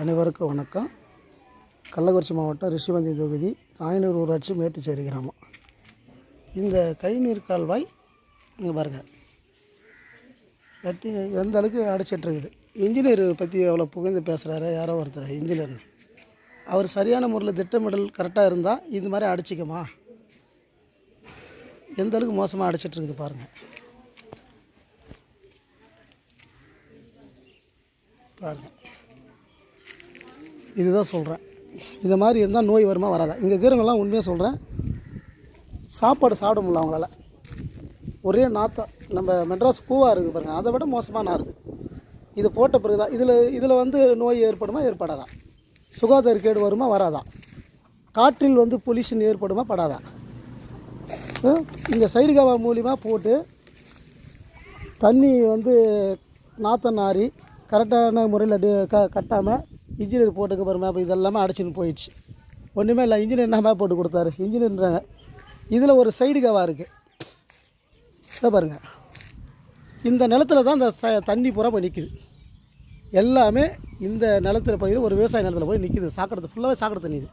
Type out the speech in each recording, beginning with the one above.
அனைவருக்கும் வணக்கம். கள்ளக்குறிச்சி மாவட்டம் ரிஷிவந்தி தொகுதி காயனூர் ஊராட்சி மேட்டுச்சேரி கிராமம். இந்த கழிநீர் கால்வாய் இங்கே பாருங்கள் கட்டி எந்த அளவுக்கு அடைச்சிட்ருக்குது. இன்ஜினியர் பற்றி எவ்வளோ புகழ்ந்து பேசுகிறாரு யாரோ ஒருத்தர் இன்ஜினியர்னு. அவர் சரியான முறையில் திட்டமிடல் கரெக்டாக இருந்தால் இது மாதிரி அடைச்சிக்குமா? எந்த அளவுக்கு மோசமாக அடைச்சிட்ருக்குது பாருங்கள். பாருங்கள், இதுதான் சொல்கிறேன். இந்த மாதிரி இருந்தால் நோய் வருமா வராதா? இங்கே இருக்கிறவங்கெல்லாம் உண்மையாக சொல்கிறேன், சாப்பாடு சாப்பிட முடியல அவங்களால. ஒரே நாத்தம். நம்ம மெட்ராஸ் கூவாக இருக்குது பாருங்கள், அதை விட மோசமாக இருக்குது. இது போட்ட பிறகு தான் இதில் நோய் ஏற்படுமா ஏற்படாதா? சுகாதார கேடு வருமா வராதா? காற்றில் பொல்யூஷன் ஏற்படுமா படாதா? இந்த சைடு கவா மூலிமா போட்டு தண்ணி நாற்றம் நாரி கரெக்டான முறையில் கட்டாமல் இன்ஜினியர் போட்டுக்க பாருங்க. அப்போ இதெல்லாமே அடைச்சின்னு போயிடுச்சு. ஒன்றுமே இல்லை. இன்ஜினியர் என்ன மேப் போட்டு கொடுத்தாரு? இன்ஜினியர்ன்றாங்க. இதில் ஒரு சைடு கவா இருக்குது. இதை பாருங்கள், இந்த நிலத்தில் தான் இந்த தண்ணி பூரா போய் நிற்கிது. எல்லாமே இந்த நிலத்தில் போய் ஒரு விவசாய நிலத்தில் போய் நிற்கிது. சாக்கடை ஃபுல்லாகவே சாக்கடை தண்ணி. இது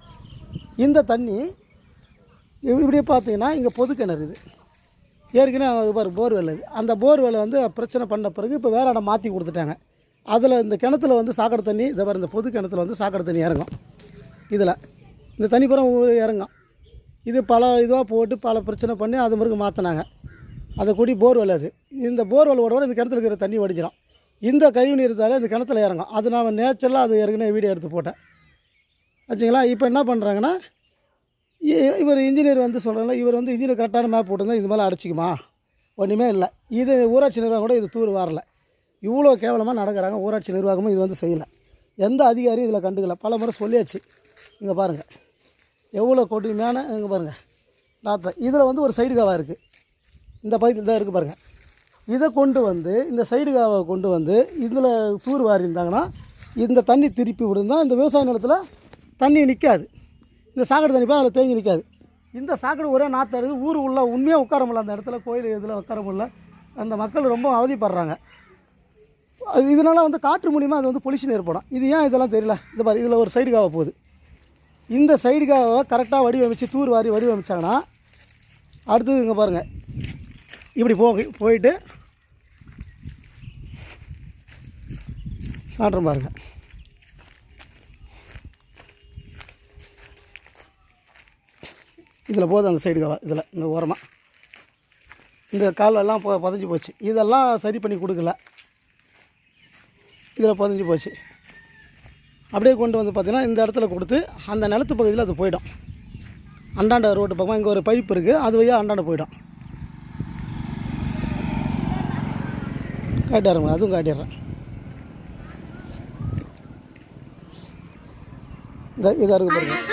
இந்த தண்ணி இப்படியே பார்த்தீங்கன்னா இங்கே பொது கிணறு. இது ஏற்கனவே அது பாரு போர்வெல். இது அந்த போர்வெல்லை பிரச்சனை பண்ண பிறகு இப்போ வேறு இடம் மாற்றி கொடுத்துட்டாங்க. அதில் இந்த கிணத்துல சாக்கடை தண்ணி இதை பாரு, இந்த பொது கிணத்துல சாக்கடை தண்ணி இறங்கும். இதில் இந்த தண்ணி பூரா இறங்கும். இது பல இதுவாக போட்டு பல பிரச்சனை பண்ணி அது பிறகு மாற்றினாங்க. அதை கூடி போர்வெல். அது இந்த போர்வெல் ஓட இந்த கிணத்துல இருக்கிற தண்ணி வடிச்சிடும். இந்த கழிவு நீர் இருந்தாலும் இந்த கிணத்துல இறங்கும். அது நான் நேச்சுரலாக அது ஏற்கனவே வீடியோ எடுத்து போட்டேன் வச்சுங்களா. இப்போ என்ன பண்ணுறாங்கன்னா, இவர் இன்ஜினியர் சொல்கிறாங்களா, இவர் இன்ஜினியர் கரெக்டான மேப் போட்டுருந்தால் இது மேலே அடைச்சிக்குமா? ஒன்றுமே இல்லை. இது ஊராட்சி நிர்வாகம் கூட இது தூர் வரல. இவ்வளோ கேவலமாக நடக்கிறாங்க. ஊராட்சி நிர்வாகமும் இது செய்யலை. எந்த அதிகாரியும் இதில் கண்டுக்கல. பல முறை சொல்லியாச்சு. இங்கே பாருங்கள் எவ்வளோ கொடுமையான. இங்கே பாருங்கள் நாற்றம். இதில் ஒரு சைடு காவாக இருக்குது. இந்த பகுதியில் தான் இருக்குது பாருங்கள். இதை கொண்டு இந்த சைடு காவை கொண்டு இதில் தூர் வாரி இருந்தாங்கன்னா இந்த தண்ணி திருப்பி விடுந்தால் இந்த விவசாய நிலத்தில் தண்ணி நிற்காது. இந்த சாக்கடை தண்ணி போய் அதில் தேங்கி நிற்காது. இந்த சாக்கடை ஒரே நாற்றம் இருக்குது. ஊர் உள்ள உண்மையாக உட்கார முடியல. அந்த இடத்துல கோயில் இதில் உட்கார முடியல. அந்த மக்கள் ரொம்ப அவதிப்படுறாங்க. இதனால் காற்று மூலிமா அது பொல்யூஷன் ஏற்படும். இது ஏன் இதெல்லாம் தெரியல? இது பாரு, இதில் ஒரு சைடு காவை போகுது. இந்த சைடு காவை கரெக்டாக வடிவமைச்சு தூர் வாரி வடிவமைச்சாங்கன்னா அடுத்தது இங்கே பாருங்கள் இப்படி போயிட்டு காட்டுறோம் பாருங்கள். இதில் போகுது அந்த சைடு காவா. இதில் இந்த ஓரமாக இந்த காலெல்லாம் புதஞ்சி போச்சு. இதெல்லாம் சரி பண்ணி கொடுக்கல. இதில் புதஞ்சி போச்சு. அப்படியே கொண்டு பார்த்தீங்கன்னா இந்த இடத்துல கொடுத்து அந்த நிலத்து பகுதியில் அது போயிடும். அண்டாண்ட ரோட்டு பக்கமாக இங்கே ஒரு பைப் இருக்குது. அது வழியாக அண்டாண்ட போயிடும். காட்டிடுறேங்க, அதுவும் காட்டிடுறேன். இதாக இருக்குது பாருங்கள்.